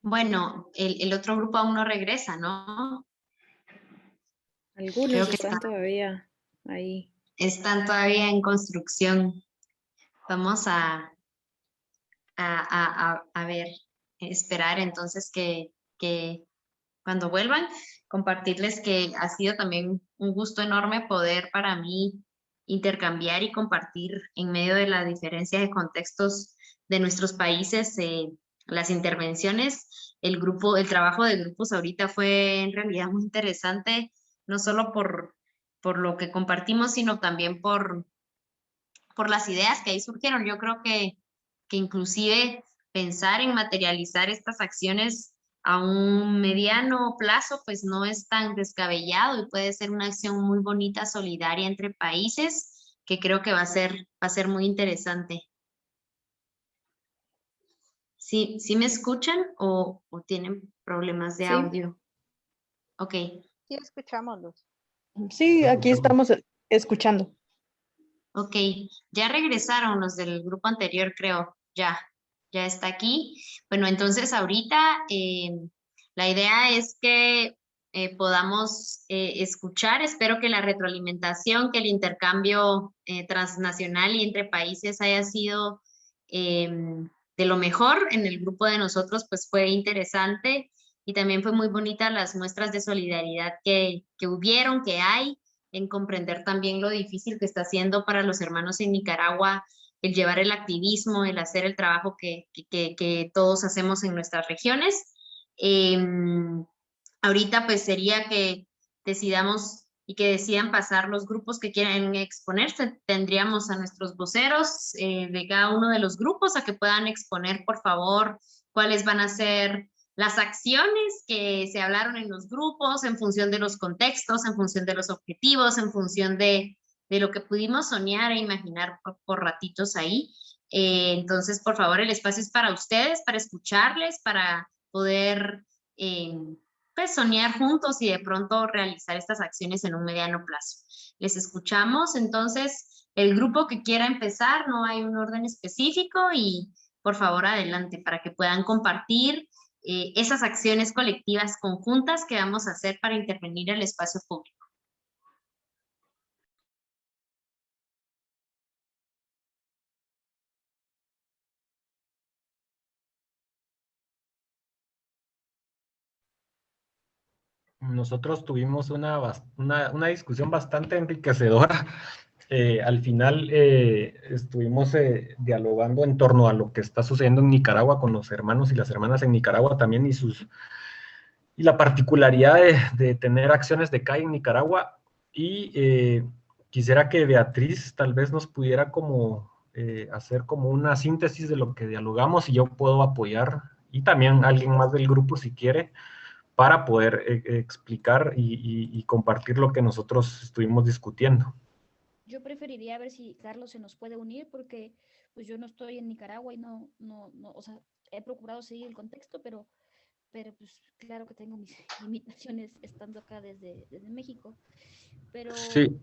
Bueno, el otro grupo aún no regresa, ¿no? Algunos Creo que están todavía ahí. están todavía en construcción. Vamos a ver, esperar entonces que cuando vuelvan, compartirles que ha sido también un gusto enorme poder para mí intercambiar y compartir en medio de la diferencia de contextos de nuestros países las intervenciones. El trabajo de grupos ahorita fue en realidad muy interesante, no solo por lo que compartimos, sino también por las ideas que ahí surgieron. Yo creo que inclusive pensar en materializar estas acciones a un mediano plazo, pues no es tan descabellado y puede ser una acción muy bonita, solidaria entre países, que creo que va a ser muy interesante. ¿Sí, sí me escuchan o tienen problemas de Sí, audio? Ok, Sí, escuchámoslos. sí, aquí estamos escuchando. ok. Ya regresaron los del grupo anterior, creo. Ya está aquí. Bueno, entonces ahorita la idea es que podamos escuchar. Espero que la retroalimentación, que el intercambio transnacional y entre países haya sido de lo mejor. En el grupo de nosotros, pues fue interesante y también fue muy bonita las muestras de solidaridad que hubieron, que hay, en comprender también lo difícil que está haciendo para los hermanos en Nicaragua el llevar el activismo, el hacer el trabajo que todos hacemos en nuestras regiones. Eh, Ahorita pues sería que decidamos y que decidan pasar los grupos que quieran exponerse. Tendríamos a nuestros voceros de cada uno de los grupos a que puedan exponer, por favor, cuáles van a ser las acciones que se hablaron en los grupos en función de los contextos, en función de los objetivos, en función de lo que pudimos soñar e imaginar por ratitos ahí. Entonces, por favor, el espacio es para ustedes, para escucharles, para poder eh, pues, soñar juntos y de pronto realizar estas acciones en un mediano plazo. Les escuchamos, entonces, el grupo que quiera empezar, no hay un orden específico y por favor adelante para que puedan compartir esas acciones colectivas conjuntas que vamos a hacer para intervenir el espacio público. Nosotros tuvimos una discusión bastante enriquecedora. Al final estuvimos dialogando en torno a lo que está sucediendo en Nicaragua con los hermanos y las hermanas en Nicaragua también y la particularidad de tener acciones de CAI en Nicaragua. Y quisiera que Beatriz tal vez nos pudiera como hacer como una síntesis de lo que dialogamos y yo puedo apoyar y también alguien más del grupo si quiere para poder explicar y compartir lo que nosotros estuvimos discutiendo. Yo preferiría ver si Carlos se nos puede unir porque pues yo no estoy en Nicaragua y no, o sea, he procurado seguir el contexto, pero pues claro que tengo mis limitaciones estando acá desde México. Pero Sí,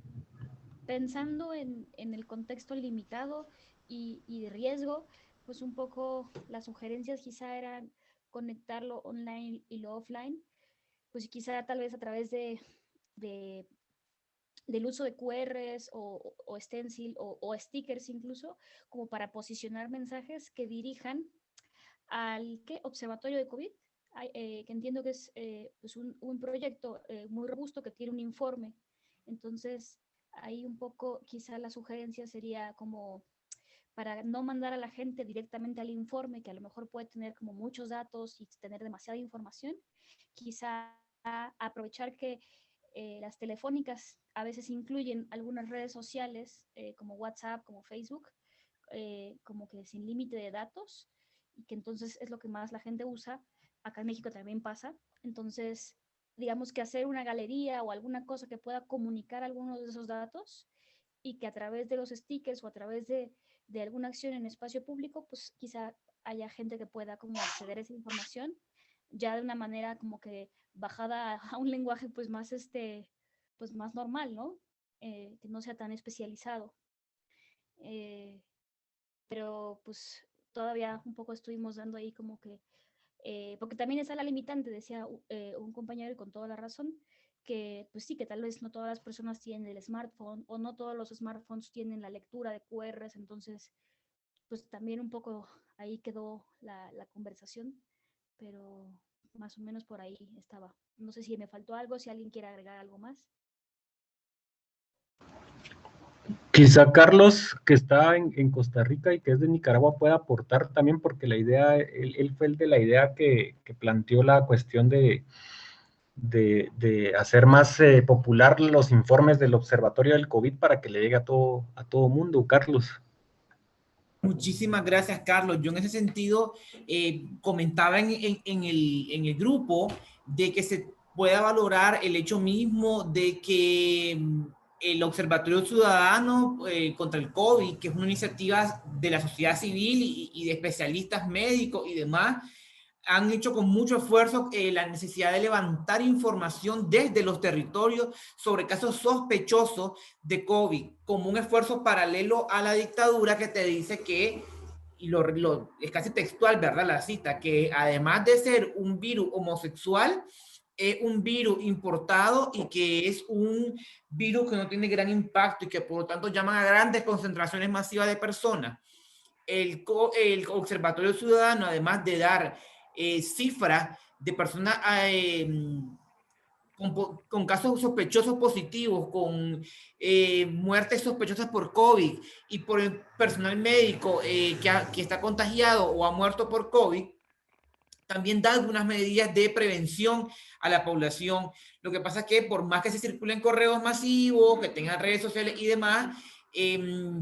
pensando en el contexto limitado y de riesgo, pues un poco las sugerencias quizá eran conectar lo online y lo offline, pues quizá tal vez a través de del uso de QRs o stencil o stickers incluso, como para posicionar mensajes que dirijan al ¿qué? Observatorio de COVID, que entiendo que es pues un proyecto muy robusto que tiene un informe. Entonces, ahí un poco quizá la sugerencia sería como para no mandar a la gente directamente al informe, que a lo mejor puede tener como muchos datos y tener demasiada información, quizá aprovechar que las telefónicas a veces incluyen algunas redes sociales como WhatsApp, como Facebook, como que sin límite de datos, y que entonces es lo que más la gente usa. Acá en México también pasa. Entonces, digamos que hacer una galería o alguna cosa que pueda comunicar algunos de esos datos y que a través de los stickers o a través de alguna acción en espacio público, pues quizá haya gente que pueda como acceder a esa información ya de una manera como que bajada a un lenguaje pues más pues más normal, ¿no? Que no sea tan especializado. Eh, pero pues todavía un poco estuvimos dando ahí como que porque también está la limitante, decía un compañero y con toda la razón, que pues sí, que tal vez no todas las personas tienen el smartphone o no todos los smartphones tienen la lectura de QRs, entonces pues también un poco ahí quedó la conversación, pero más o menos por ahí estaba. No sé si me faltó algo, si alguien quiere agregar algo más. Quizá Carlos, que está en Costa Rica y que es de Nicaragua, pueda aportar también, porque la idea, él fue el de la idea que planteó la cuestión de hacer más popular los informes del Observatorio del COVID para que le llegue a todo mundo. Carlos. Muchísimas gracias, Carlos. Yo en ese sentido comentaba en el grupo de que se pueda valorar el hecho mismo de que el Observatorio Ciudadano contra el COVID, que es una iniciativa de la sociedad civil y de especialistas médicos y demás, han hecho con mucho esfuerzo la necesidad de levantar información desde los territorios sobre casos sospechosos de COVID, como un esfuerzo paralelo a la dictadura que te dice que, y es casi textual, ¿verdad? La cita, que además de ser un virus homosexual, es un virus importado y que es un virus que no tiene gran impacto y que por lo tanto llaman a grandes concentraciones masivas de personas. El Observatorio Ciudadano, además de dar cifras de personas con casos sospechosos positivos, con muertes sospechosas por COVID y por el personal médico que está contagiado o ha muerto por COVID, también da algunas medidas de prevención a la población. Lo que pasa es que por más que se circulen correos masivos, que tengan redes sociales y demás,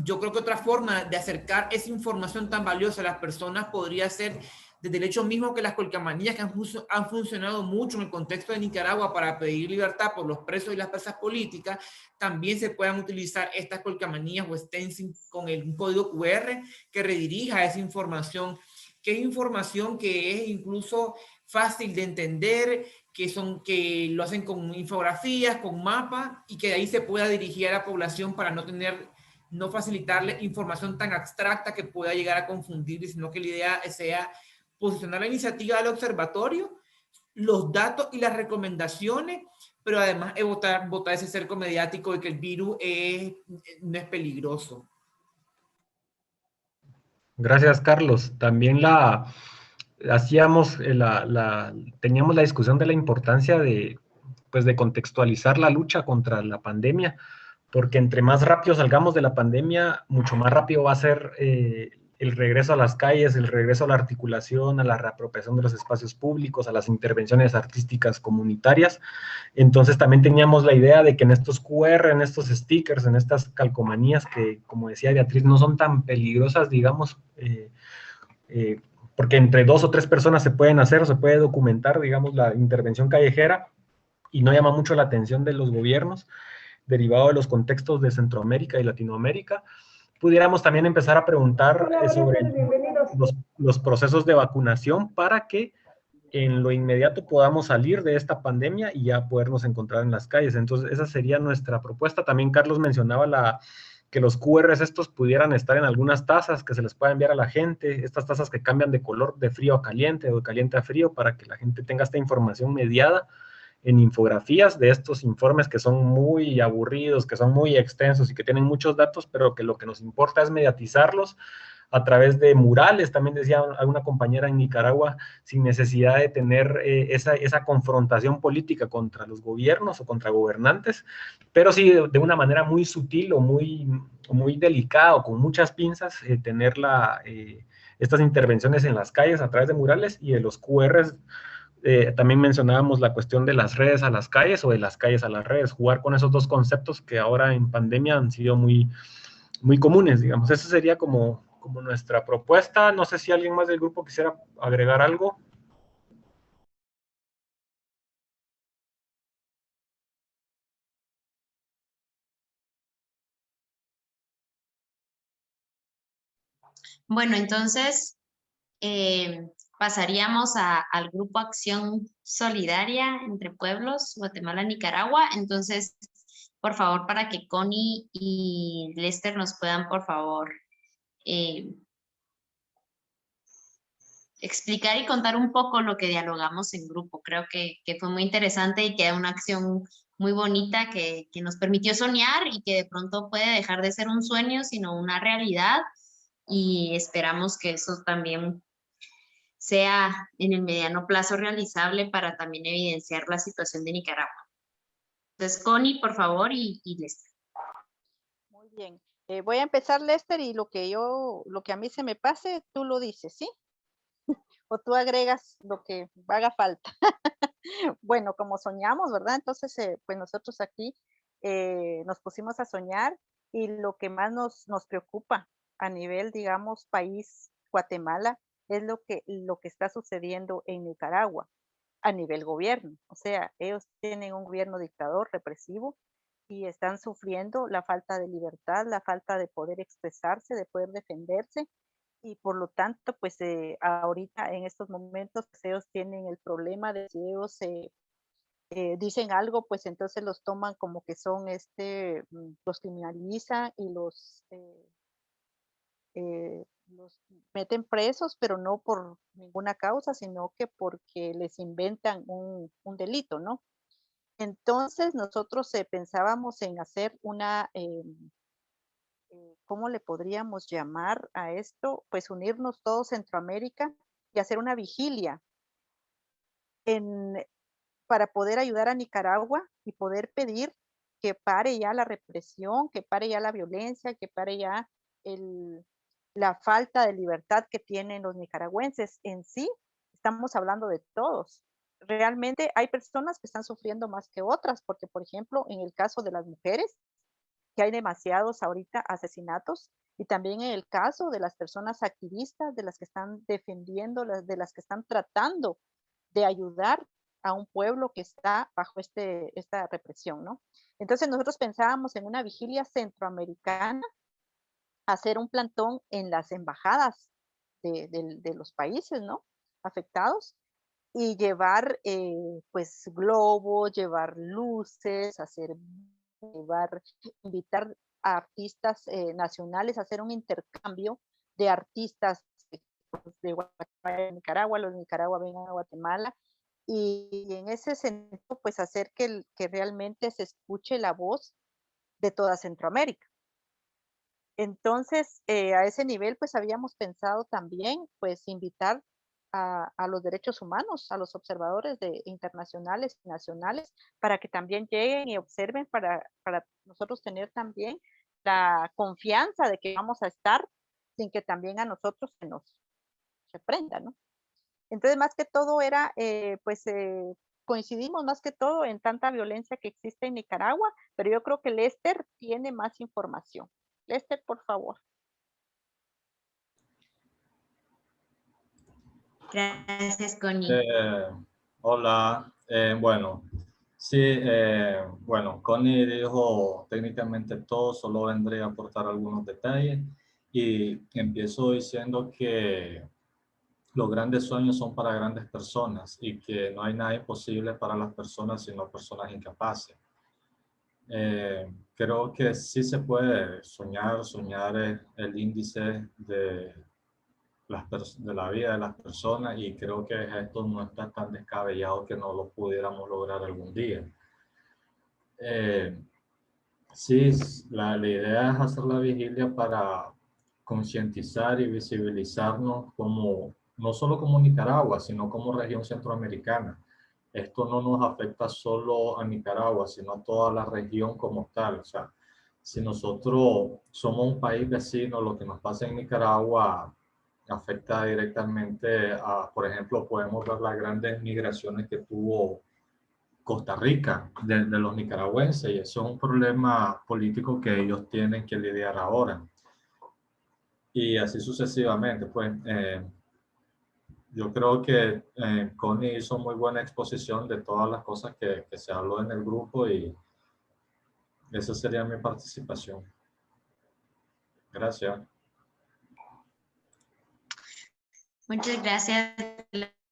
yo creo que otra forma de acercar esa información tan valiosa a las personas podría ser desde el hecho mismo que las colcamonías que han funcionado mucho en el contexto de Nicaragua para pedir libertad por los presos y las presas políticas, también se puedan utilizar estas colcamonías o stencil con un código QR que redirija esa información, que es información que es incluso fácil de entender, que lo hacen con infografías, con mapas, y que de ahí se pueda dirigir a la población para no facilitarle información tan abstracta que pueda llegar a confundir, sino que la idea sea posicionar la iniciativa del observatorio, los datos y las recomendaciones, pero además botar ese cerco mediático de que el virus no es peligroso. Gracias, Carlos. También teníamos la discusión de la importancia de contextualizar la lucha contra la pandemia, porque entre más rápido salgamos de la pandemia, mucho más rápido va a ser el regreso a las calles, el regreso a la articulación, a la reapropiación de los espacios públicos, a las intervenciones artísticas comunitarias. Entonces también teníamos la idea de que en estos QR, en estos stickers, en estas calcomanías que, como decía Beatriz, no son tan peligrosas, digamos, porque entre 2 o 3 personas se pueden hacer o se puede documentar, digamos, la intervención callejera y no llama mucho la atención de los gobiernos, derivado de los contextos de Centroamérica y Latinoamérica. Pudiéramos también empezar a preguntar sobre los procesos de vacunación para que en lo inmediato podamos salir de esta pandemia y ya podernos encontrar en las calles. Entonces, esa sería nuestra propuesta. También Carlos mencionaba que los QRs estos pudieran estar en algunas tazas que se les pueda enviar a la gente, estas tazas que cambian de color de frío a caliente o de caliente a frío para que la gente tenga esta información mediada en infografías de estos informes que son muy aburridos, que son muy extensos y que tienen muchos datos, pero que lo que nos importa es mediatizarlos a través de murales, también decía alguna compañera en Nicaragua, sin necesidad de tener esa confrontación política contra los gobiernos o contra gobernantes, pero sí de una manera muy sutil o muy delicada o con muchas pinzas, tener estas intervenciones en las calles a través de murales y de los QRs. También mencionábamos la cuestión de las redes a las calles o de las calles a las redes, jugar con esos dos conceptos que ahora en pandemia han sido muy, muy comunes, digamos. Esa sería como nuestra propuesta. No sé si alguien más del grupo quisiera agregar algo. Bueno, entonces pasaríamos al Grupo Acción Solidaria entre Pueblos, Guatemala, Nicaragua. Entonces, por favor, para que Connie y Lester nos puedan, por favor, explicar y contar un poco lo que dialogamos en grupo. Creo que fue muy interesante y que es una acción muy bonita que nos permitió soñar y que de pronto puede dejar de ser un sueño, sino una realidad. Y esperamos que eso también sea en el mediano plazo realizable para también evidenciar la situación de Nicaragua. Entonces, Connie, por favor, y Lester. Muy bien. Voy a empezar, Lester, y lo que a mí se me pase, tú lo dices, ¿sí? O tú agregas lo que haga falta. Bueno, como soñamos, ¿verdad? Entonces, pues nosotros aquí nos pusimos a soñar y lo que más nos preocupa a nivel, digamos, país Guatemala es lo que está sucediendo en Nicaragua a nivel gobierno. O sea, ellos tienen un gobierno dictador, represivo, y están sufriendo la falta de libertad, la falta de poder expresarse, de poder defenderse, y por lo tanto, pues ahorita en estos momentos pues, ellos tienen el problema de si ellos dicen algo, pues entonces los toman como que son, los criminalizan y los meten presos, pero no por ninguna causa, sino que porque les inventan un delito, ¿no? Entonces nosotros pensábamos en hacer ¿cómo le podríamos llamar a esto? Pues unirnos todos Centroamérica y hacer una vigilia para poder ayudar a Nicaragua y poder pedir que pare ya la represión, que pare ya la violencia, que pare ya la falta de libertad que tienen los nicaragüenses. En sí, estamos hablando de todos. Realmente hay personas que están sufriendo más que otras, porque por ejemplo, en el caso de las mujeres, que hay demasiados ahorita asesinatos, y también en el caso de las personas activistas, de las que están defendiendo, de las que están tratando de ayudar a un pueblo que está bajo esta represión, ¿no? Entonces nosotros pensábamos en una vigilia centroamericana, hacer un plantón en las embajadas de los países, ¿no? Afectados, y llevar pues globos, llevar luces, invitar a artistas nacionales a hacer un intercambio de artistas de Guatemala, Nicaragua, los de Nicaragua vengan a Guatemala, y en ese sentido, pues hacer que realmente se escuche la voz de toda Centroamérica. Entonces, a ese nivel, pues habíamos pensado también, pues invitar a los derechos humanos, a los observadores internacionales y nacionales, para que también lleguen y observen, para nosotros tener también la confianza de que vamos a estar sin que también a nosotros se nos reprenda, ¿no? Entonces, más que todo era, coincidimos más que todo en tanta violencia que existe en Nicaragua, pero yo creo que Lester tiene más información. Lester, por favor. Gracias, Connie. Hola, bueno, sí, bueno, Connie dijo técnicamente todo, solo vendré a aportar algunos detalles y empiezo diciendo que los grandes sueños son para grandes personas y que no hay nada imposible para las personas sino personas incapaces. Creo que sí se puede soñar es el índice de la vida de las personas y creo que esto no está tan descabellado que no lo pudiéramos lograr algún día. Sí, la idea es hacer la vigilia para concientizar y visibilizarnos como, no solo como Nicaragua, sino como región centroamericana. Esto no nos afecta solo a Nicaragua, sino a toda la región como tal. O sea, si nosotros somos un país vecino, lo que nos pasa en Nicaragua afecta directamente a, por ejemplo, podemos ver las grandes migraciones que tuvo Costa Rica de los nicaragüenses, y eso es un problema político que ellos tienen que lidiar ahora. Y así sucesivamente, pues yo creo que Connie hizo muy buena exposición de todas las cosas que se habló en el grupo y esa sería mi participación. Gracias. Muchas gracias,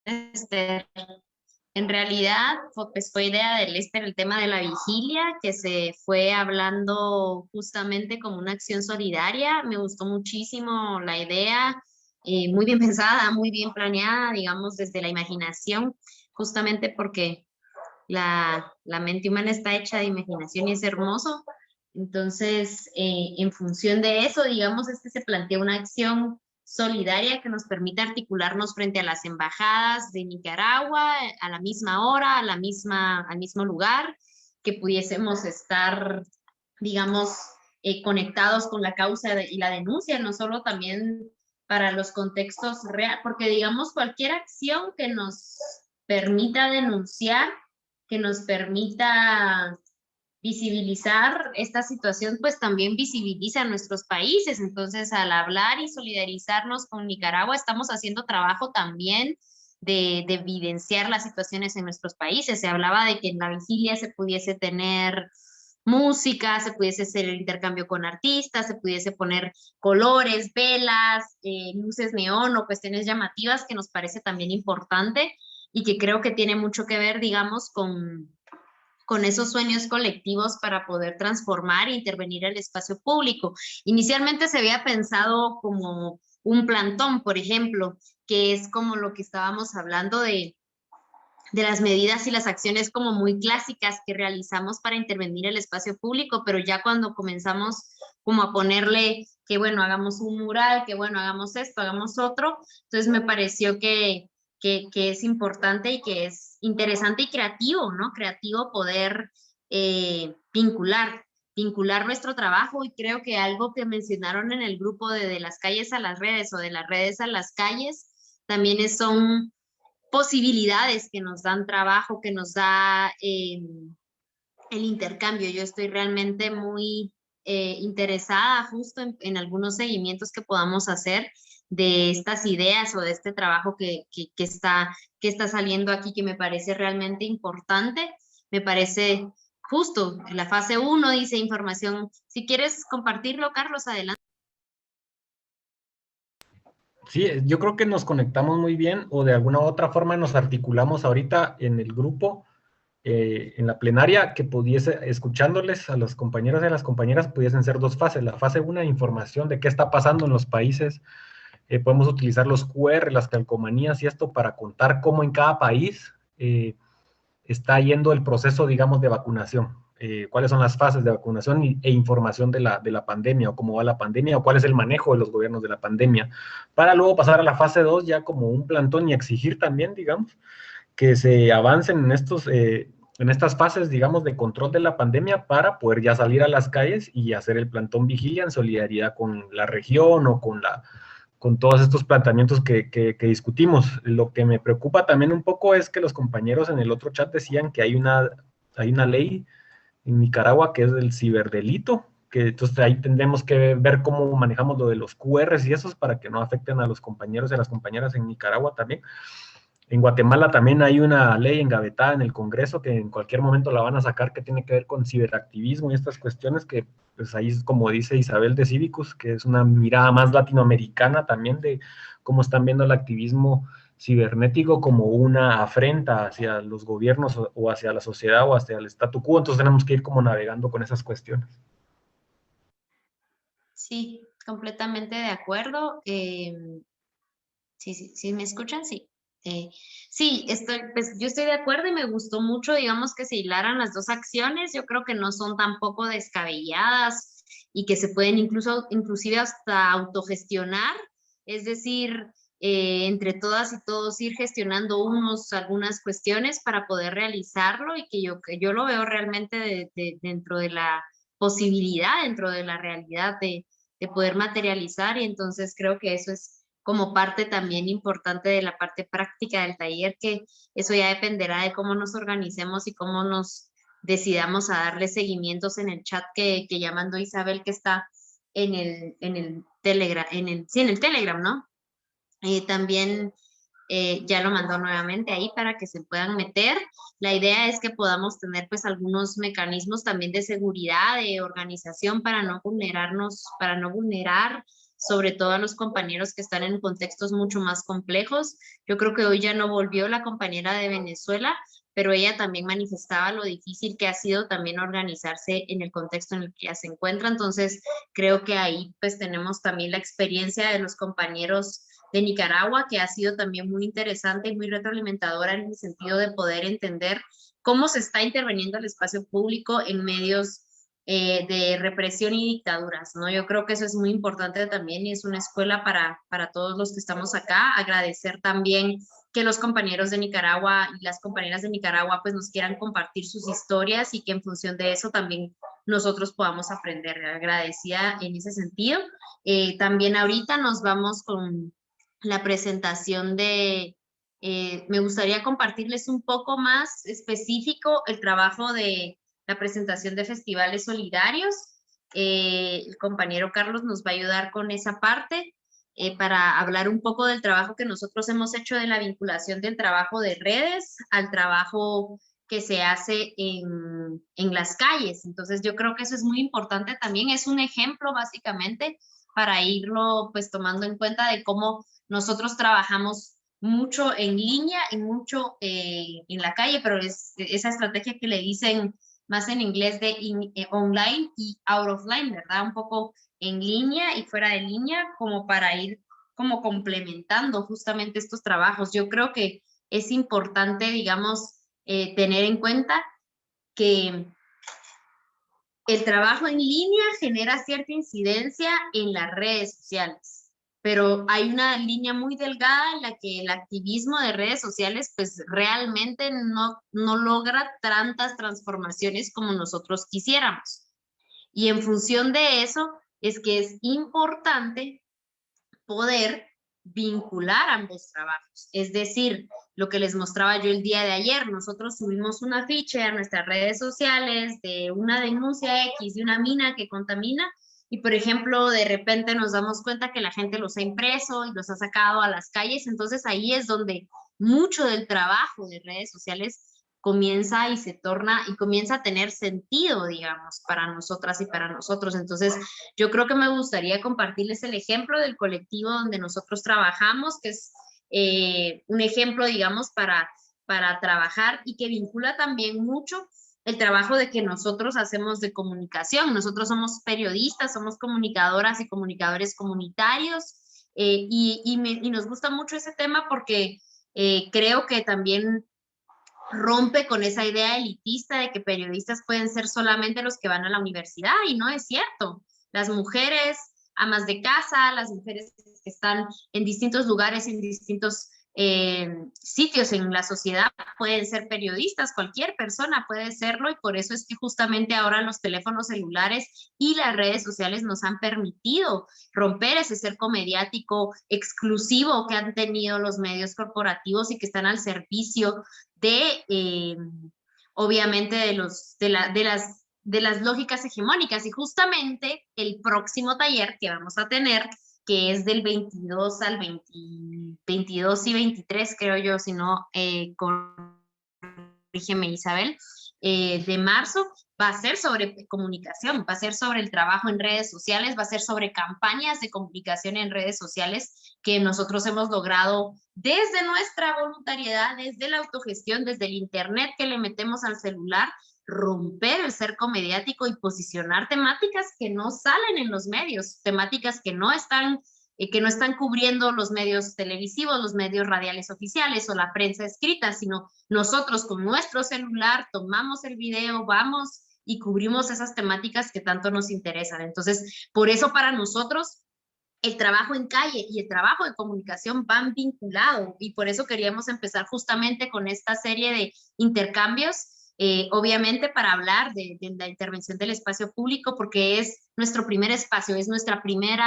Lester. En realidad, pues fue idea de Lester el tema de la vigilia, que se fue hablando justamente como una acción solidaria. Me gustó muchísimo la idea. muy bien pensada, muy bien planeada, digamos, desde la imaginación, justamente porque la mente humana está hecha de imaginación y es hermoso. Entonces, en función de eso, digamos, se plantea una acción solidaria que nos permita articularnos frente a las embajadas de Nicaragua a la misma hora, al mismo lugar, que pudiésemos estar, digamos, conectados con la causa y la denuncia, no solo también para los contextos reales, porque digamos cualquier acción que nos permita denunciar, que nos permita visibilizar esta situación, pues también visibiliza a nuestros países. Entonces, al hablar y solidarizarnos con Nicaragua, estamos haciendo trabajo también de evidenciar las situaciones en nuestros países. Se hablaba de que en la vigilia se pudiese tener música, se pudiese hacer el intercambio con artistas, se pudiese poner colores, velas, luces neón o cuestiones llamativas, que nos parece también importante y que creo que tiene mucho que ver, digamos, con esos sueños colectivos para poder transformar e intervenir el espacio público. Inicialmente se había pensado como un plantón, por ejemplo, que es como lo que estábamos hablando de las medidas y las acciones como muy clásicas que realizamos para intervenir el espacio público, pero ya cuando comenzamos como a ponerle que bueno, hagamos un mural, que bueno, hagamos esto, hagamos otro, entonces me pareció que es importante y que es interesante y creativo, ¿no? Creativo poder vincular nuestro trabajo, y creo que algo que mencionaron en el grupo de las calles a las redes o de las redes a las calles, también son posibilidades que nos dan trabajo, que nos da el intercambio. Yo estoy realmente muy interesada justo en algunos seguimientos que podamos hacer de estas ideas o de este trabajo que está saliendo aquí, que me parece realmente importante. Me parece justo, la fase 1 dice información. Si quieres compartirlo, Carlos, adelante. Sí, yo creo que nos conectamos muy bien o de alguna u otra forma nos articulamos ahorita en el grupo, en la plenaria, que pudiese, escuchándoles a los compañeros y a las compañeras, pudiesen ser dos fases. La fase 1, información de qué está pasando en los países. Podemos utilizar los QR, las calcomanías y esto para contar cómo en cada país está yendo el proceso, digamos, de vacunación. Cuáles son las fases de vacunación e información de la pandemia, o cómo va la pandemia, o cuál es el manejo de los gobiernos de la pandemia, para luego pasar a la fase 2 ya como un plantón y exigir también, digamos, que se avancen en estas fases, digamos, de control de la pandemia para poder ya salir a las calles y hacer el plantón vigilia en solidaridad con la región o con todos estos planteamientos que discutimos. Lo que me preocupa también un poco es que los compañeros en el otro chat decían que hay una ley en Nicaragua que es del ciberdelito, que entonces ahí tendremos que ver cómo manejamos lo de los QRs y esos para que no afecten a los compañeros y a las compañeras en Nicaragua también. En Guatemala también hay una ley engavetada en el Congreso que en cualquier momento la van a sacar, que tiene que ver con ciberactivismo y estas cuestiones que, pues ahí, como dice Isabel de Cívicus, que es una mirada más latinoamericana también de cómo están viendo el activismo cibernético como una afrenta hacia los gobiernos o hacia la sociedad o hacia el statu quo. Entonces tenemos que ir como navegando con esas cuestiones. Sí, completamente de acuerdo. Sí, ¿me escuchan? Sí. Sí, pues yo estoy de acuerdo y me gustó mucho, digamos, que se hilaran las dos acciones. Yo creo que no son tampoco descabelladas y que se pueden inclusive hasta autogestionar. Es decir, entre todas y todos ir gestionando algunas cuestiones para poder realizarlo, y que yo lo veo realmente dentro de la posibilidad, dentro de la realidad de poder materializar, y entonces creo que eso es como parte también importante de la parte práctica del taller, que eso ya dependerá de cómo nos organicemos y cómo nos decidamos a darle seguimientos en el chat que ya mandó Isabel, que está en el Telegram, en el Telegram, ¿no? También ya lo mandó nuevamente ahí para que se puedan meter. La idea es que podamos tener pues algunos mecanismos también de seguridad, de organización, para no vulnerar sobre todo a los compañeros que están en contextos mucho más complejos. Yo creo que hoy ya no volvió la compañera de Venezuela, pero ella también manifestaba lo difícil que ha sido también organizarse en el contexto en el que ya se encuentra. Entonces, creo que ahí pues tenemos también la experiencia de los compañeros Nicaragua, que ha sido también muy interesante y muy retroalimentadora en el sentido de poder entender cómo se está interviniendo el espacio público en medios de represión y dictaduras, ¿no? Yo creo que eso es muy importante también y es una escuela para todos los que estamos acá. Agradecer también que los compañeros de Nicaragua y las compañeras de Nicaragua pues nos quieran compartir sus historias y que en función de eso también nosotros podamos aprender. Agradecida en ese sentido. También ahorita nos vamos con la presentación de... me gustaría compartirles un poco más específico el trabajo de la presentación de festivales solidarios. El compañero Carlos nos va a ayudar con esa parte para hablar un poco del trabajo que nosotros hemos hecho de la vinculación del trabajo de redes al trabajo que se hace en las calles. Entonces yo creo que eso es muy importante también, es un ejemplo básicamente para irlo pues tomando en cuenta de cómo nosotros trabajamos mucho en línea y mucho en la calle, pero es esa estrategia que le dicen más en inglés de online y out of line, ¿verdad? Un poco en línea y fuera de línea, como para ir como complementando justamente estos trabajos. Yo creo que es importante, digamos, tener en cuenta que el trabajo en línea genera cierta incidencia en las redes sociales, pero hay una línea muy delgada en la que el activismo de redes sociales pues realmente no logra tantas transformaciones como nosotros quisiéramos. Y en función de eso es que es importante poder vincular ambos trabajos. Es decir, lo que les mostraba yo el día de ayer, nosotros subimos un afiche a nuestras redes sociales de una denuncia X de una mina que contamina y, por ejemplo, de repente nos damos cuenta que la gente los ha impreso y los ha sacado a las calles. Entonces ahí es donde mucho del trabajo de redes sociales comienza y se torna y comienza a tener sentido, digamos, para nosotras y para nosotros. Entonces, yo creo que me gustaría compartirles el ejemplo del colectivo donde nosotros trabajamos, que es un ejemplo, digamos, para trabajar y que vincula también mucho el trabajo de que nosotros hacemos de comunicación. Nosotros somos periodistas, somos comunicadoras y comunicadores comunitarios y nos gusta mucho ese tema porque creo que también rompe con esa idea elitista de que periodistas pueden ser solamente los que van a la universidad y no es cierto. Las mujeres amas de casa, las mujeres que están en distintos lugares, en distintos sitios en la sociedad pueden ser periodistas, cualquier persona puede serlo y por eso es que justamente ahora los teléfonos celulares y las redes sociales nos han permitido romper ese cerco mediático exclusivo que han tenido los medios corporativos y que están al servicio de, obviamente, de las lógicas hegemónicas. Y justamente el próximo taller que vamos a tener, que es del 22 al 22 y 23, creo yo, si no, corrígeme Isabel, de marzo, va a ser sobre comunicación, va a ser sobre el trabajo en redes sociales, va a ser sobre campañas de comunicación en redes sociales que nosotros hemos logrado desde nuestra voluntariedad, desde la autogestión, desde el internet que le metemos al celular, romper el cerco mediático y posicionar temáticas que no salen en los medios, temáticas que no están cubriendo los medios televisivos, los medios radiales oficiales o la prensa escrita, sino nosotros con nuestro celular tomamos el video, vamos y cubrimos esas temáticas que tanto nos interesan. Entonces, por eso para nosotros el trabajo en calle y el trabajo de comunicación van vinculados y por eso queríamos empezar justamente con esta serie de intercambios, obviamente para hablar de la intervención del espacio público, porque es nuestro primer espacio, es nuestro primer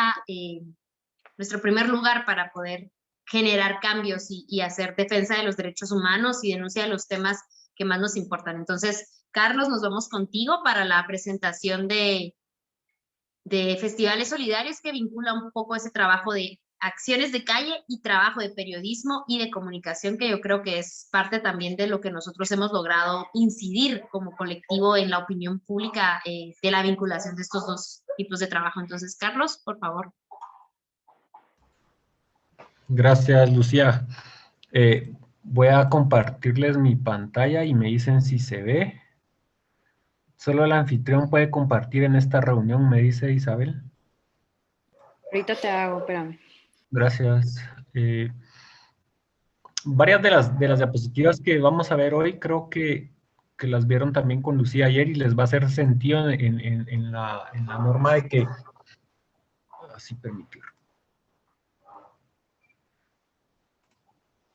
lugar para poder generar cambios y hacer defensa de los derechos humanos y denuncia de los temas que más nos importan. Entonces, Carlos, nos vamos contigo para la presentación de festivales solidarios que vincula un poco ese trabajo de acciones de calle y trabajo de periodismo y de comunicación, que yo creo que es parte también de lo que nosotros hemos logrado incidir como colectivo en la opinión pública de la vinculación de estos dos tipos de trabajo. Entonces, Carlos, por favor. Gracias, Lucía. Voy a compartirles mi pantalla y me dicen si se ve. Solo el anfitrión puede compartir en esta reunión, me dice Isabel. Ahorita te hago, espérame. Gracias. Varias de las diapositivas que vamos a ver hoy creo que las vieron también con Lucía ayer y les va a hacer sentido en la norma de que, así permitir.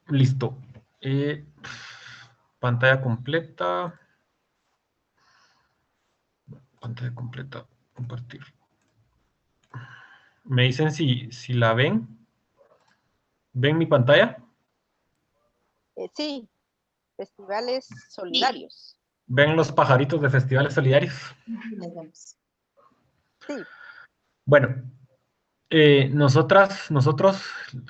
Listo. Pantalla completa. Pantalla completa, compartir. Me dicen si la ven. ¿Ven mi pantalla? Sí, festivales solidarios. ¿Ven los pajaritos de festivales solidarios? Sí. Bueno, nosotros,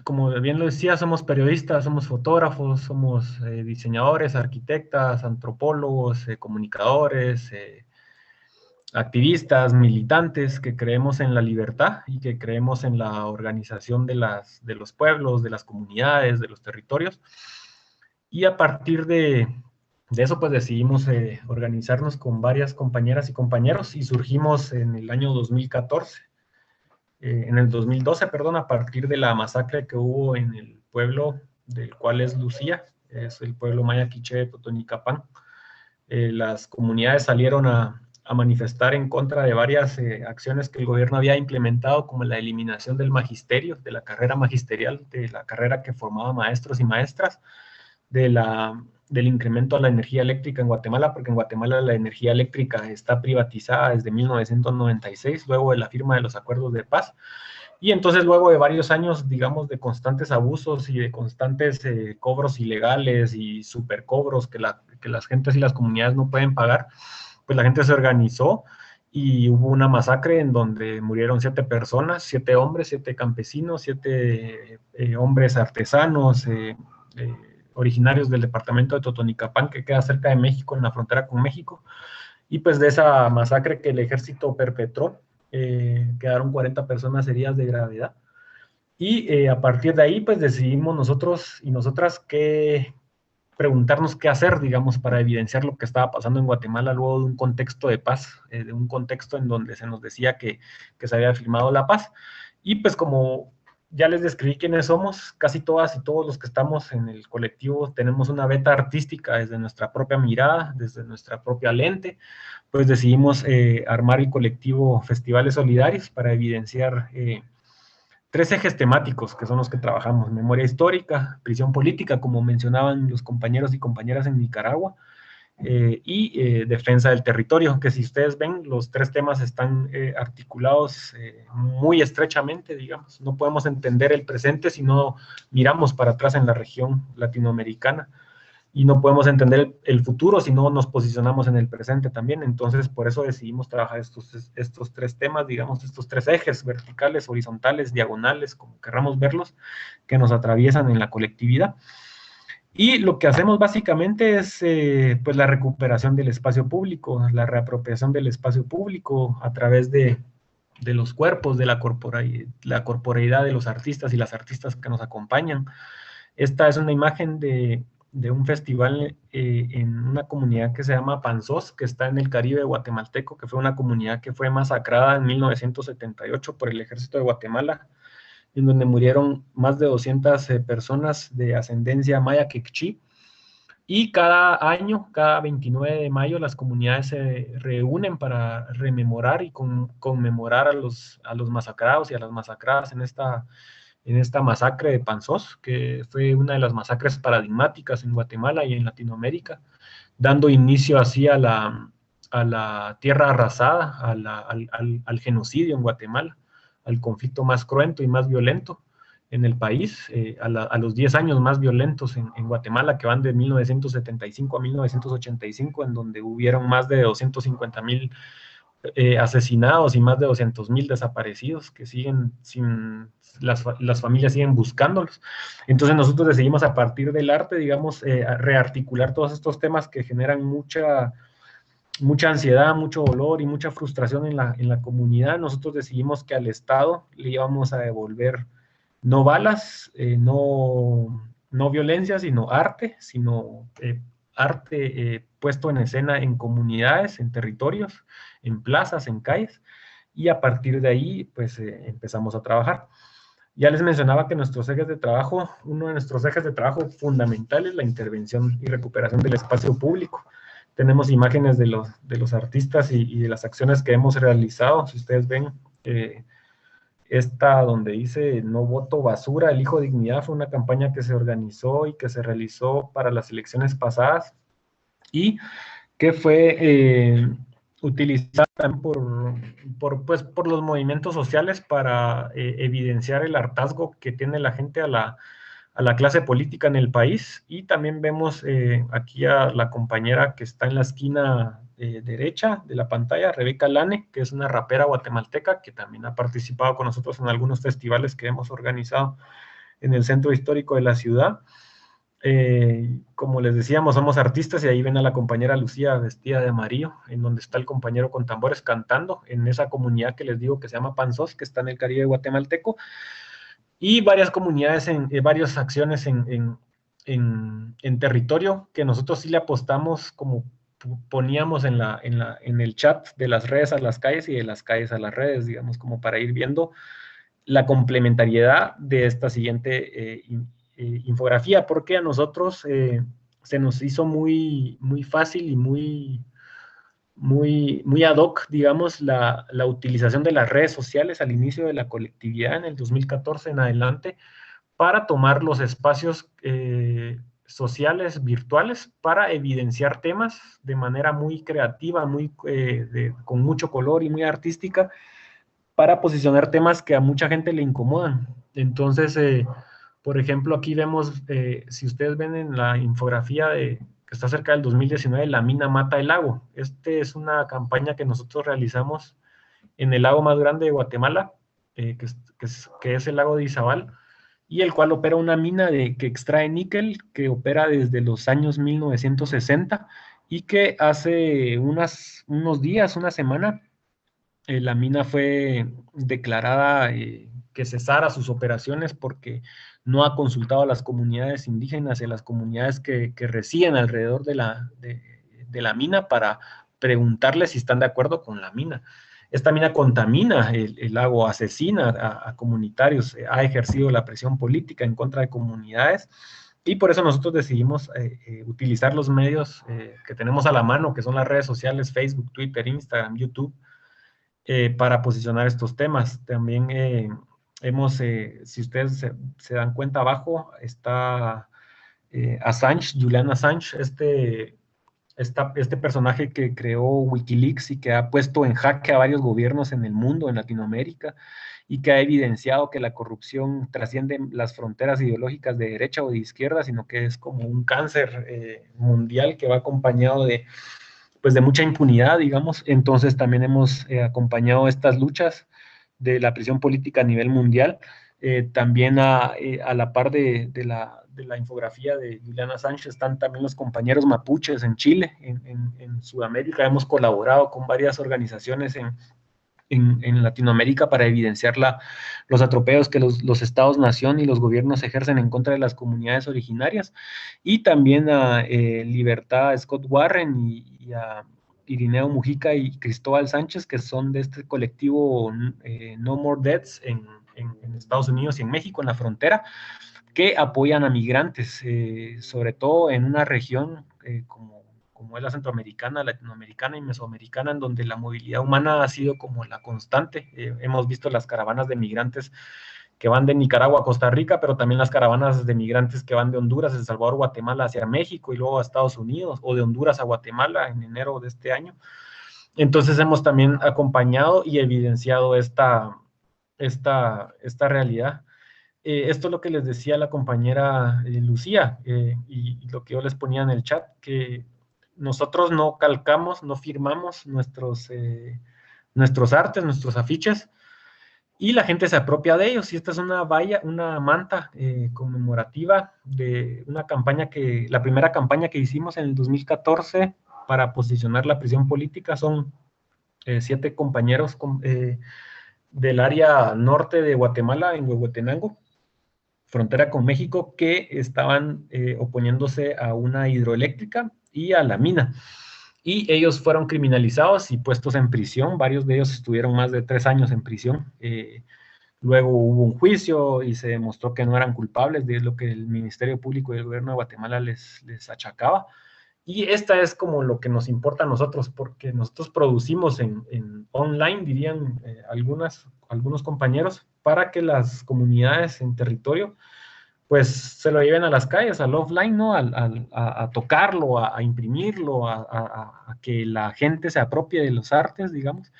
como bien lo decía, somos periodistas, somos fotógrafos, somos diseñadores, arquitectas, antropólogos, comunicadores, activistas, militantes que creemos en la libertad y que creemos en la organización de los pueblos, de las comunidades, de los territorios. Y a partir de eso, pues decidimos organizarnos con varias compañeras y compañeros y surgimos en el año 2014. En el 2012, perdón, a partir de la masacre que hubo en el pueblo del cual es Lucía, es el pueblo maya quiché de Totonicapán. Las comunidades salieron a manifestar en contra de varias acciones que el gobierno había implementado, como la eliminación del magisterio, de la carrera magisterial, de la carrera que formaba maestros y maestras, del incremento a la energía eléctrica en Guatemala, porque en Guatemala la energía eléctrica está privatizada desde 1996, luego de la firma de los acuerdos de paz. Y entonces luego de varios años, digamos, de constantes abusos y de constantes cobros ilegales y supercobros que las gentes y las comunidades no pueden pagar, pues la gente se organizó y hubo una masacre en donde murieron 7 personas, 7 hombres, 7 campesinos, 7 hombres artesanos, originarios del departamento de Totonicapán, que queda cerca de México, en la frontera con México. Y pues de esa masacre que el ejército perpetró, quedaron 40 personas heridas de gravedad. Y a partir de ahí, pues decidimos nosotros y nosotras preguntarnos qué hacer, digamos, para evidenciar lo que estaba pasando en Guatemala luego de un contexto de paz, de un contexto en donde se nos decía que se había firmado la paz. Y pues como ya les describí quiénes somos, casi todas y todos los que estamos en el colectivo tenemos una beta artística desde nuestra propia mirada, desde nuestra propia lente, pues decidimos armar el colectivo Festivales Solidarios para evidenciar 3 ejes temáticos que son los que trabajamos: memoria histórica, prisión política, como mencionaban los compañeros y compañeras en Nicaragua, y defensa del territorio, que si ustedes ven, los 3 temas están articulados muy estrechamente, digamos. No podemos entender el presente si no miramos para atrás en la región latinoamericana, y no podemos entender el futuro si no nos posicionamos en el presente también. Entonces, por eso decidimos trabajar estos 3 temas, digamos, estos 3 ejes verticales, horizontales, diagonales, como querramos verlos, que nos atraviesan en la colectividad. Y lo que hacemos básicamente es pues la recuperación del espacio público, la reapropiación del espacio público a través de los cuerpos, de la corporeidad de los artistas y las artistas que nos acompañan. Esta es una imagen de un festival en una comunidad que se llama Panzós, que está en el Caribe guatemalteco, que fue una comunidad que fue masacrada en 1978 por el ejército de Guatemala, en donde murieron más de 200 personas de ascendencia maya quechí. Y cada año, cada 29 de mayo, las comunidades se reúnen para rememorar y conmemorar a los masacrados y a las masacradas en esta masacre de Panzós, que fue una de las masacres paradigmáticas en Guatemala y en Latinoamérica, dando inicio así a la tierra arrasada, al genocidio en Guatemala, al conflicto más cruento y más violento en el país, a los 10 años más violentos en Guatemala, que van de 1975 a 1985, en donde hubieron más de 250,000 asesinados y más de 200,000 desaparecidos que siguen las familias siguen buscándolos. Entonces nosotros decidimos, a partir del arte, digamos, rearticular todos estos temas que generan mucha ansiedad, mucho dolor y mucha frustración en la comunidad. Nosotros decidimos que al Estado le íbamos a devolver no balas, no violencia, sino arte, arte puesto en escena en comunidades, en territorios, en plazas, en calles, y a partir de ahí, pues empezamos a trabajar. Ya les mencionaba que nuestros ejes de trabajo, uno de nuestros ejes de trabajo fundamental es la intervención y recuperación del espacio público. Tenemos imágenes de los artistas y de las acciones que hemos realizado. Si ustedes ven, esta donde dice no voto basura, elijo dignidad, fue una campaña que se organizó y que se realizó para las elecciones pasadas y que fue utilizada por los movimientos sociales para evidenciar el hartazgo que tiene la gente a la clase política en el país. Y también vemos aquí a la compañera que está en la esquina derecha de la pantalla, Rebeca Lane, que es una rapera guatemalteca que también ha participado con nosotros en algunos festivales que hemos organizado en el centro histórico de la ciudad. Como les decíamos, somos artistas y ahí ven a la compañera Lucía vestida de amarillo, en donde está el compañero con tambores cantando en esa comunidad que les digo que se llama Panzós, que está en el Caribe guatemalteco, y varias comunidades, varias acciones en territorio que nosotros sí le apostamos, como poníamos en el chat, de las redes a las calles y de las calles a las redes, digamos, como para ir viendo la complementariedad de esta siguiente infografía, porque a nosotros se nos hizo muy fácil y muy ad hoc, digamos, la utilización de las redes sociales al inicio de la colectividad en el 2014 en adelante, para tomar los espacios sociales virtuales para evidenciar temas de manera muy creativa, con mucho color y muy artística, para posicionar temas que a mucha gente le incomodan. Entonces, por ejemplo, aquí vemos, si ustedes ven en la infografía que está cerca del 2019, la mina mata el lago. Es una campaña que nosotros realizamos en el lago más grande de Guatemala, que es el lago de Izabal, y el cual opera una mina que extrae níquel, que opera desde los años 1960, y que hace unos días, una semana, la mina fue declarada que cesara sus operaciones porque no ha consultado a las comunidades indígenas y a las comunidades que residen alrededor de la mina para preguntarles si están de acuerdo con la mina. Esta mina contamina el lago, asesina a comunitarios, ha ejercido la presión política en contra de comunidades, y por eso nosotros decidimos utilizar los medios que tenemos a la mano, que son las redes sociales, Facebook, Twitter, Instagram, YouTube, para posicionar estos temas. También si ustedes se dan cuenta, abajo está Assange, Julian Assange, este personaje que creó Wikileaks y que ha puesto en jaque a varios gobiernos en el mundo, en Latinoamérica, y que ha evidenciado que la corrupción trasciende las fronteras ideológicas de derecha o de izquierda, sino que es como un cáncer mundial que va acompañado de mucha impunidad, digamos. Entonces también hemos acompañado estas luchas de la presión política a nivel mundial. También a la par de la infografía de Julian Assange están también los compañeros mapuches en Chile, en Sudamérica. Hemos colaborado con varias organizaciones en Latinoamérica para evidenciar los atropellos que los estados-nación y los gobiernos ejercen en contra de las comunidades originarias, y también a Libertad Scott Warren y a Irineo Mujica y Cristóbal Sánchez, que son de este colectivo No More Deaths en Estados Unidos y en México, en la frontera, que apoyan a migrantes, sobre todo en una región como es la centroamericana, latinoamericana y mesoamericana, en donde la movilidad humana ha sido como la constante. Hemos visto las caravanas de migrantes que van de Nicaragua a Costa Rica, pero también las caravanas de migrantes que van de Honduras, El Salvador, Guatemala hacia México y luego a Estados Unidos, o de Honduras a Guatemala en enero de este año. Entonces hemos también acompañado y evidenciado esta realidad. Esto es lo que les decía la compañera Lucía, y lo que yo les ponía en el chat, que nosotros no calcamos, no firmamos nuestros artes, nuestros afiches, y la gente se apropia de ellos. Y esta es una manta conmemorativa de una campaña la primera campaña que hicimos en el 2014 para posicionar la prisión política. Son 7 compañeros del área norte de Guatemala, en Huehuetenango, frontera con México, que estaban oponiéndose a una hidroeléctrica y a la mina. Y ellos fueron criminalizados y puestos en prisión. Varios de ellos estuvieron más de 3 años en prisión. Luego hubo un juicio y se demostró que no eran culpables de lo que el Ministerio Público y el Gobierno de Guatemala les achacaba. Y esta es como lo que nos importa a nosotros, porque nosotros producimos en online, dirían algunos compañeros, para que las comunidades en territorio pues se lo lleven a las calles, al offline, ¿no? A tocarlo, a imprimirlo, a que la gente se apropie de los artes, digamos.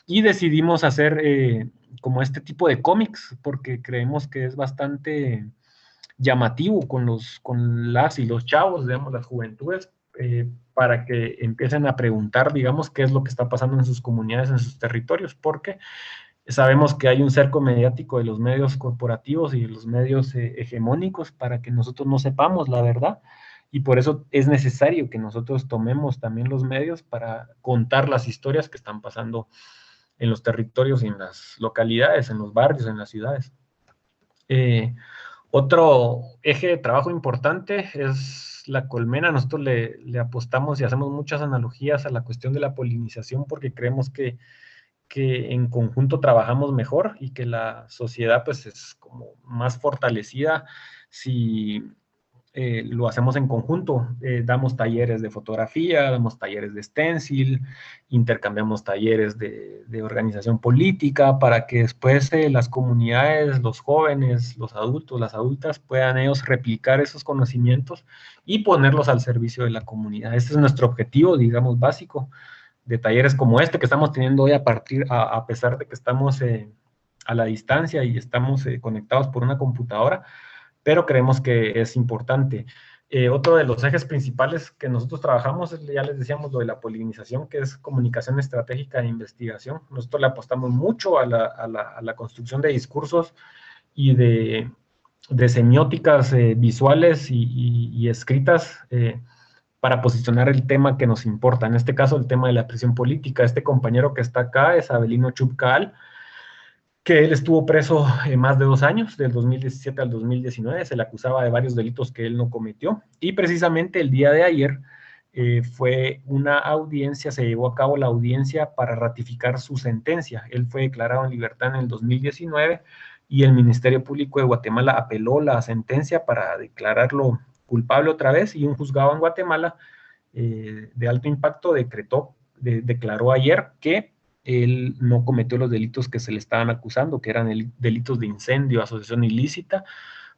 Y decidimos hacer como este tipo de cómics, porque creemos que es bastante llamativo con las y los chavos, digamos, las juventudes, para que empiecen a preguntar, digamos, qué es lo que está pasando en sus comunidades, en sus territorios, porque sabemos que hay un cerco mediático de los medios corporativos y de los medios hegemónicos para que nosotros no sepamos la verdad, y por eso es necesario que nosotros tomemos también los medios para contar las historias que están pasando en los territorios y en las localidades, en los barrios, en las ciudades. Otro eje de trabajo importante es la colmena. Nosotros le apostamos y hacemos muchas analogías a la cuestión de la polinización porque creemos que en conjunto trabajamos mejor y que la sociedad pues es como más fortalecida si lo hacemos en conjunto. Damos talleres de fotografía, damos talleres de stencil, intercambiamos talleres de organización política para que después las comunidades, los jóvenes, los adultos, las adultas puedan ellos replicar esos conocimientos y ponerlos al servicio de la comunidad. Este es nuestro objetivo, digamos, básico de talleres como este que estamos teniendo hoy a pesar de que estamos a la distancia y estamos conectados por una computadora, pero creemos que es importante. Otro de los ejes principales que nosotros trabajamos, ya les decíamos, lo de la polinización, que es comunicación estratégica e investigación. Nosotros le apostamos mucho a la construcción de discursos y de semióticas visuales y escritas para posicionar el tema que nos importa. En este caso, el tema de la presión política. Este compañero que está acá es Abelino Chubcaal, que él estuvo preso más de 2 años, del 2017 al 2019, se le acusaba de varios delitos que él no cometió, y precisamente el día de ayer fue una audiencia, se llevó a cabo la audiencia para ratificar su sentencia. Él fue declarado en libertad en el 2019, y el Ministerio Público de Guatemala apeló la sentencia para declararlo culpable otra vez, y un juzgado en Guatemala de alto impacto declaró ayer que él no cometió los delitos que se le estaban acusando, que eran delitos de incendio, asociación ilícita,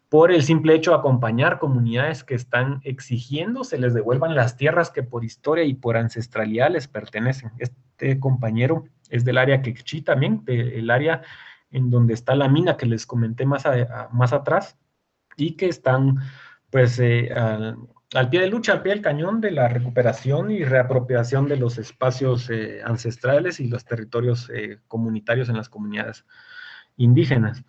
por el simple hecho de acompañar comunidades que están exigiendo se les devuelvan las tierras que por historia y por ancestralidad les pertenecen. Este compañero es del área Quechí también, del área en donde está la mina que les comenté más atrás, y que están pues al pie de lucha, al pie del cañón de la recuperación y reapropiación de los espacios ancestrales y los territorios comunitarios en las comunidades indígenas.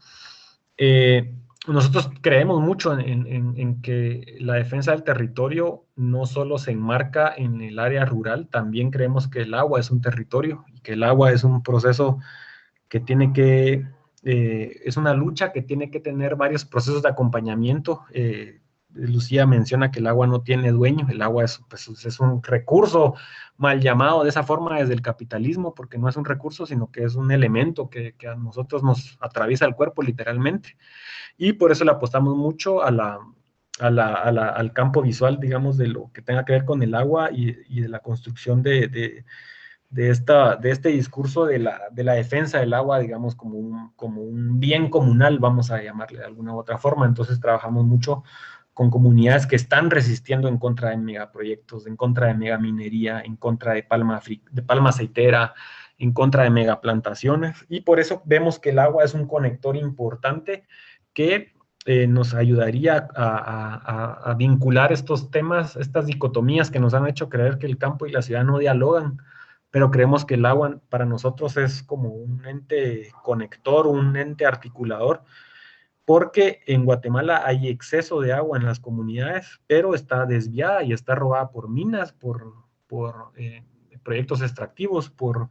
Nosotros creemos mucho en que la defensa del territorio no solo se enmarca en el área rural, también creemos que el agua es un territorio y que el agua es un proceso que tiene que, es una lucha que tiene que tener varios procesos de acompañamiento. Lucía menciona que el agua no tiene dueño, el agua pues, es un recurso mal llamado de esa forma desde el capitalismo, porque no es un recurso, sino que es un elemento que a nosotros nos atraviesa el cuerpo literalmente, y por eso le apostamos mucho al campo visual, digamos, de lo que tenga que ver con el agua y de la construcción de este discurso de la defensa del agua, digamos, como un bien comunal, vamos a llamarle de alguna u otra forma. Entonces trabajamos mucho con comunidades que están resistiendo en contra de megaproyectos, en contra de megaminería, en contra de palma aceitera, en contra de megaplantaciones, y por eso vemos que el agua es un conector importante que nos ayudaría a vincular estos temas, estas dicotomías que nos han hecho creer que el campo y la ciudad no dialogan, pero creemos que el agua para nosotros es como un ente conector, un ente articulador, porque en Guatemala hay exceso de agua en las comunidades, pero está desviada y está robada por minas, por proyectos extractivos, por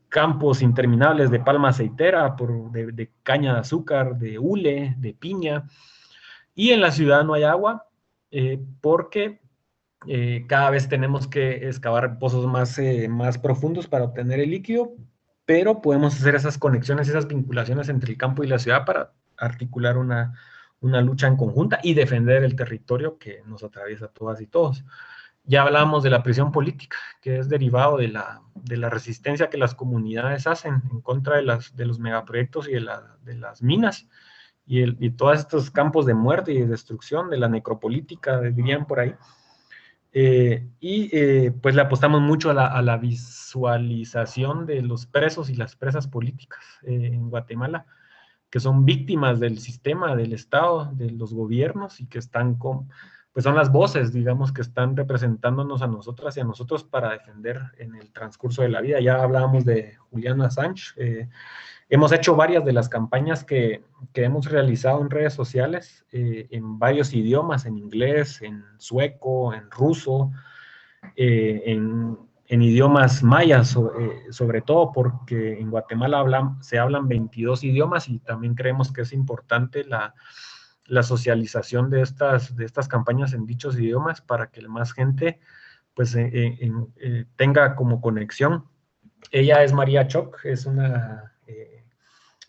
campos interminables de palma aceitera, de caña de azúcar, de hule, de piña. Y en la ciudad no hay agua porque cada vez tenemos que excavar pozos más profundos para obtener el líquido, pero podemos hacer esas conexiones, esas vinculaciones entre el campo y la ciudad para articular una lucha en conjunta y defender el territorio que nos atraviesa a todas y todos. Ya hablábamos de la presión política, que es derivado de la resistencia que las comunidades hacen en contra de los megaproyectos y de las minas y todos estos campos de muerte y de destrucción, de la necropolítica, dirían por ahí. Pues le apostamos mucho a la visualización de los presos y las presas políticas en Guatemala, que son víctimas del sistema, del Estado, de los gobiernos y que están pues son las voces, digamos, que están representándonos a nosotras y a nosotros para defender en el transcurso de la vida. Ya hablábamos de Julian Assange. Hemos hecho varias de las campañas que hemos realizado en redes sociales, en varios idiomas, en inglés, en sueco, en ruso, en idiomas mayas, sobre todo porque en Guatemala se hablan 22 idiomas y también creemos que es importante la socialización de estas campañas en dichos idiomas para que más gente pues, tenga como conexión. Ella es María Choc, es una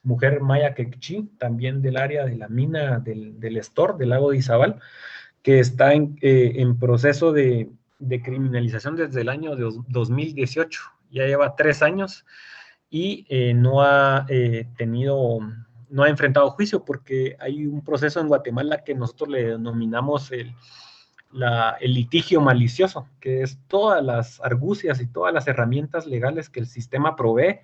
mujer maya quechí, también del área de la mina del Estor, del lago de Izabal, que está en proceso de criminalización desde el año 2018. Ya lleva 3 años y no ha enfrentado juicio porque hay un proceso en Guatemala que nosotros le denominamos el litigio malicioso, que es todas las argucias y todas las herramientas legales que el sistema provee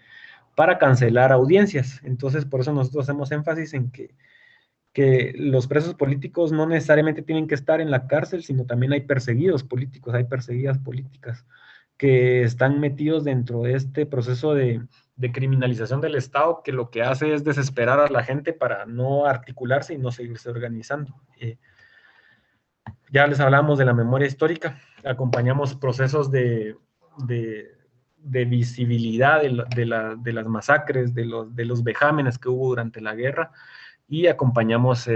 para cancelar audiencias. Entonces, por eso nosotros hacemos énfasis en que los presos políticos no necesariamente tienen que estar en la cárcel, sino también hay perseguidos políticos, hay perseguidas políticas que están metidos dentro de este proceso de criminalización del Estado, que lo que hace es desesperar a la gente para no articularse y no seguirse organizando. Ya les hablamos de la memoria histórica, acompañamos procesos de visibilidad de las masacres, de los vejámenes que hubo durante la guerra, y acompañamos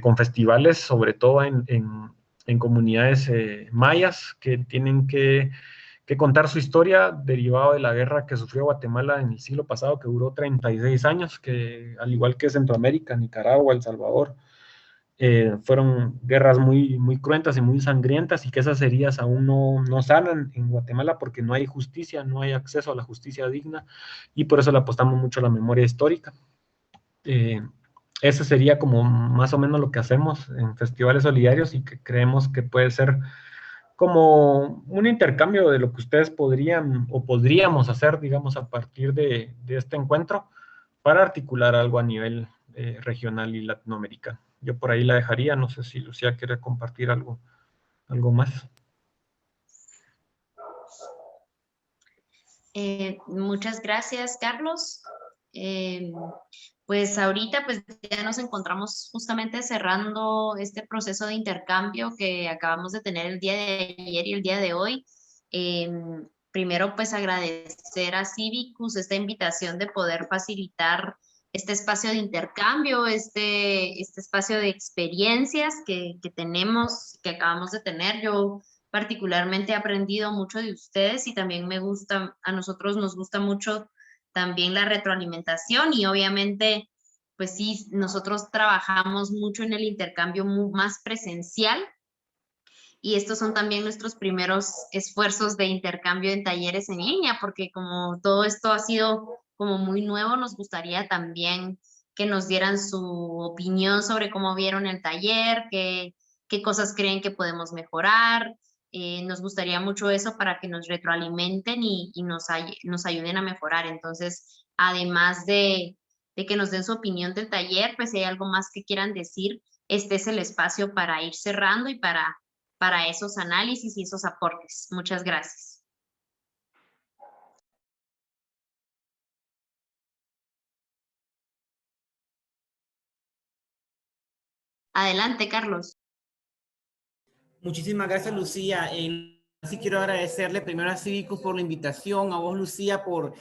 con festivales, sobre todo en comunidades mayas que tienen que contar su historia derivado de la guerra que sufrió Guatemala en el siglo pasado, que duró 36 años, que al igual que Centroamérica, Nicaragua, El Salvador, fueron guerras muy, muy cruentas y muy sangrientas, y que esas heridas aún no sanan en Guatemala porque no hay justicia, no hay acceso a la justicia digna, y por eso le apostamos mucho a la memoria histórica. Eso sería como más o menos lo que hacemos en festivales solidarios y que creemos que puede ser como un intercambio de lo que ustedes podríamos hacer, digamos, a partir de este encuentro para articular algo a nivel regional y latinoamericano. Yo por ahí la dejaría, no sé si Lucía quiere compartir algo más. Muchas gracias, Carlos. Pues ahorita pues ya nos encontramos justamente cerrando este proceso de intercambio que acabamos de tener el día de ayer y el día de hoy. Primero pues agradecer a Civicus esta invitación de poder facilitar este espacio de intercambio, este espacio de experiencias que tenemos, que acabamos de tener. Yo particularmente he aprendido mucho de ustedes y también a nosotros nos gusta mucho también la retroalimentación, y obviamente, pues sí, nosotros trabajamos mucho en el intercambio más presencial, y estos son también nuestros primeros esfuerzos de intercambio en talleres en línea, porque como todo esto ha sido como muy nuevo, nos gustaría también que nos dieran su opinión sobre cómo vieron el taller, qué cosas creen que podemos mejorar. Nos gustaría mucho eso para que nos retroalimenten y nos ayuden a mejorar. Entonces, además de que nos den su opinión del taller, pues si hay algo más que quieran decir, este es el espacio para ir cerrando y para esos análisis y esos aportes. Muchas gracias. Adelante, Carlos. Muchísimas gracias, Lucía. Sí quiero agradecerle primero a Civicus por la invitación, a vos, Lucía, por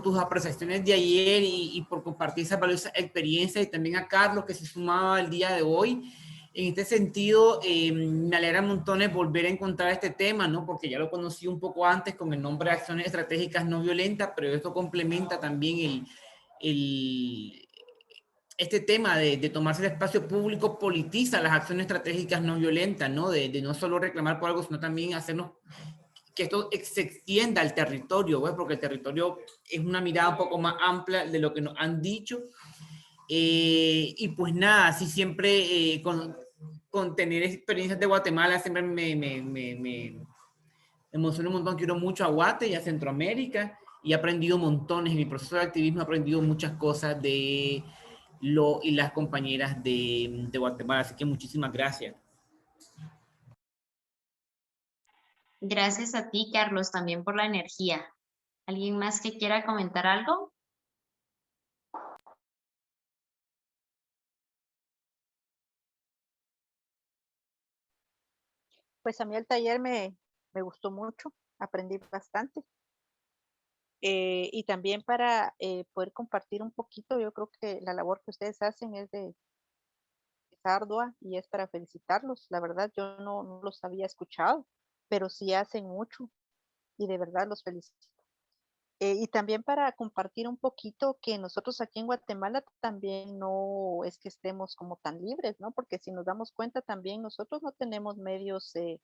tus apreciaciones de ayer y por compartir esa valiosa experiencia, y también a Carlos, que se sumaba el día de hoy. En este sentido, me alegra montones volver a encontrar este tema, ¿no? Porque ya lo conocí un poco antes con el nombre de Acciones Estratégicas No Violentas, pero esto complementa también este tema de tomarse el espacio público politiza las acciones estratégicas no violentas, ¿no? De no solo reclamar por algo, sino también hacernos que esto se extienda al territorio, ¿ves? Porque el territorio es una mirada un poco más amplia de lo que nos han dicho. Y pues nada, así siempre con tener experiencias de Guatemala siempre me emociona un montón. Quiero mucho a Guate y a Centroamérica y he aprendido montones. En mi proceso de activismo he aprendido muchas cosas de y las compañeras de Guatemala. Así que muchísimas gracias. Gracias a ti, Carlos, también por la energía. ¿Alguien más que quiera comentar algo? Pues a mí el taller me gustó mucho, aprendí bastante. Y también para poder compartir un poquito, yo creo que la labor que ustedes hacen es ardua y es para felicitarlos. La verdad, yo no los había escuchado, pero sí hacen mucho y de verdad los felicito. Y también para compartir un poquito que nosotros aquí en Guatemala también no es que estemos como tan libres, ¿no? Porque si nos damos cuenta también nosotros no tenemos medios de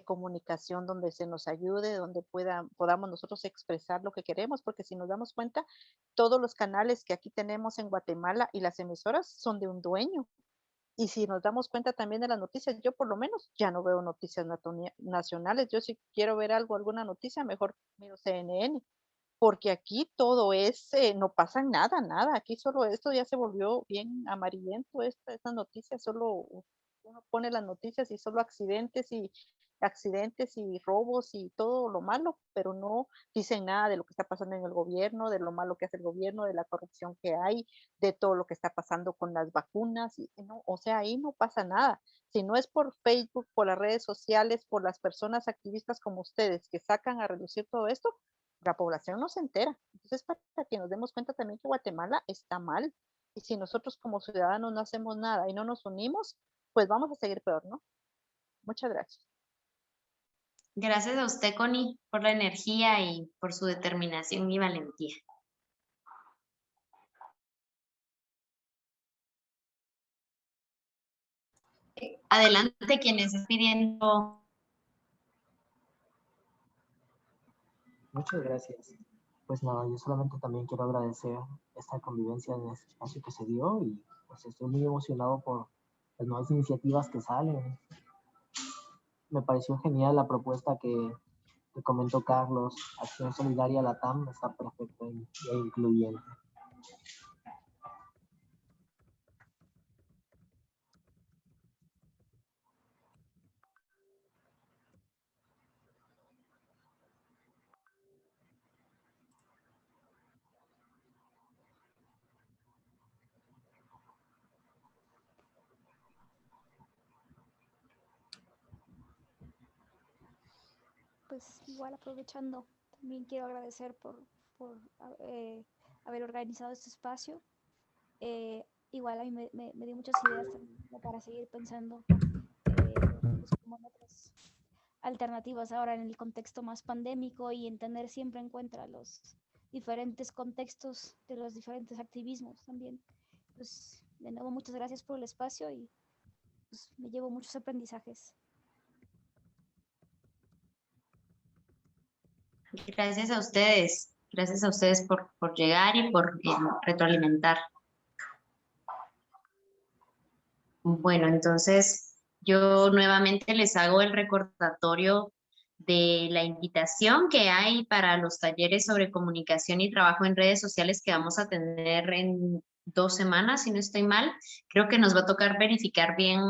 comunicación donde se nos ayude, donde podamos nosotros expresar lo que queremos, porque si nos damos cuenta, todos los canales que aquí tenemos en Guatemala y las emisoras son de un dueño. Y si nos damos cuenta también de las noticias, yo por lo menos ya no veo noticias nacionales. Yo si quiero ver algo, alguna noticia, mejor miro CNN, porque aquí todo es, no pasa nada. Aquí solo esto ya se volvió bien amarillento, estas noticias, solo uno pone las noticias y solo accidentes y robos y todo lo malo, pero no dicen nada de lo que está pasando en el gobierno, de lo malo que hace el gobierno, de la corrupción que hay, de todo lo que está pasando con las vacunas, y no, o sea, ahí no pasa nada. Si no es por Facebook, por las redes sociales, por las personas activistas como ustedes que sacan a reducir todo esto, la población no se entera. Entonces, para que nos demos cuenta también que Guatemala está mal. Y si nosotros como ciudadanos no hacemos nada y no nos unimos, pues vamos a seguir peor, ¿no? Muchas gracias. Gracias a usted, Connie, por la energía y por su determinación y valentía. Adelante, quienes estén pidiendo. Muchas gracias. Pues nada, yo solamente también quiero agradecer esta convivencia en este espacio que se dio y pues estoy muy emocionado por las nuevas iniciativas que salen. Me pareció genial la propuesta que comentó Carlos, Acción Solidaria Latam, está perfecta e incluyente. Pues igual aprovechando, también quiero agradecer por haber organizado este espacio. Igual a mí me dio muchas ideas también para seguir pensando pues, como en otras alternativas ahora en el contexto más pandémico y en tener siempre en cuenta los diferentes contextos de los diferentes activismos también. Pues de nuevo muchas gracias por el espacio y pues, me llevo muchos aprendizajes. Gracias a ustedes por llegar y por retroalimentar. Bueno, entonces yo nuevamente les hago el recordatorio de la invitación que hay para los talleres sobre comunicación y trabajo en redes sociales que vamos a tener en 2 semanas, si no estoy mal. Creo que nos va a tocar verificar bien.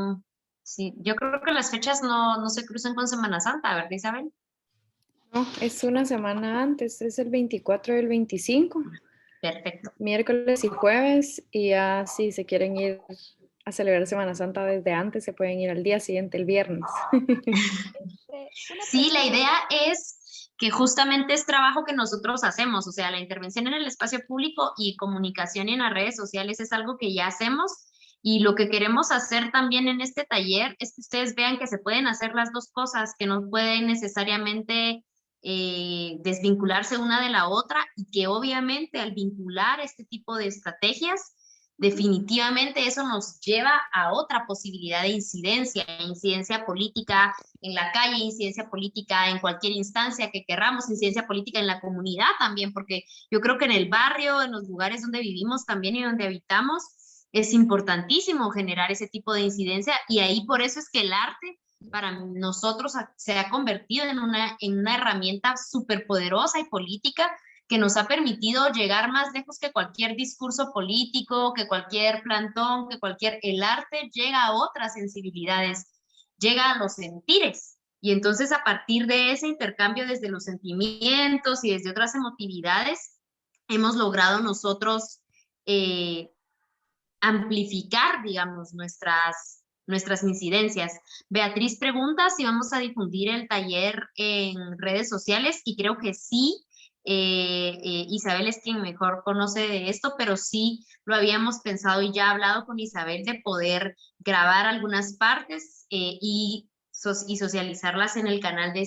Sí, yo creo que las fechas no se cruzan con Semana Santa, ¿verdad, Isabel? No, es una semana antes, es el 24 y el 25. Perfecto. Miércoles y jueves, y ya si se quieren ir a celebrar Semana Santa desde antes, se pueden ir al día siguiente, el viernes. Sí, la idea es que justamente es trabajo que nosotros hacemos, o sea, la intervención en el espacio público y comunicación en las redes sociales es algo que ya hacemos Y lo que queremos hacer también en este taller es que ustedes vean que se pueden hacer las dos cosas, que no pueden necesariamente desvincularse una de la otra, y que obviamente al vincular este tipo de estrategias, definitivamente eso nos lleva a otra posibilidad de incidencia política en la calle, incidencia política en cualquier instancia que querramos, incidencia política en la comunidad también, porque yo creo que en el barrio, en los lugares donde vivimos también y donde habitamos, es importantísimo generar ese tipo de incidencia, y ahí por eso es que el arte para nosotros se ha convertido en una herramienta súper poderosa y política, que nos ha permitido llegar más lejos que cualquier discurso político, que cualquier plantón, el arte llega a otras sensibilidades, llega a los sentires. Y entonces a partir de ese intercambio desde los sentimientos y desde otras emotividades, hemos logrado nosotros amplificar, digamos, nuestras incidencias. Beatriz pregunta si vamos a difundir el taller en redes sociales, y creo que sí. Isabel es quien mejor conoce de esto, pero sí lo habíamos pensado y ya hablado con Isabel de poder grabar algunas partes y socializarlas en el canal de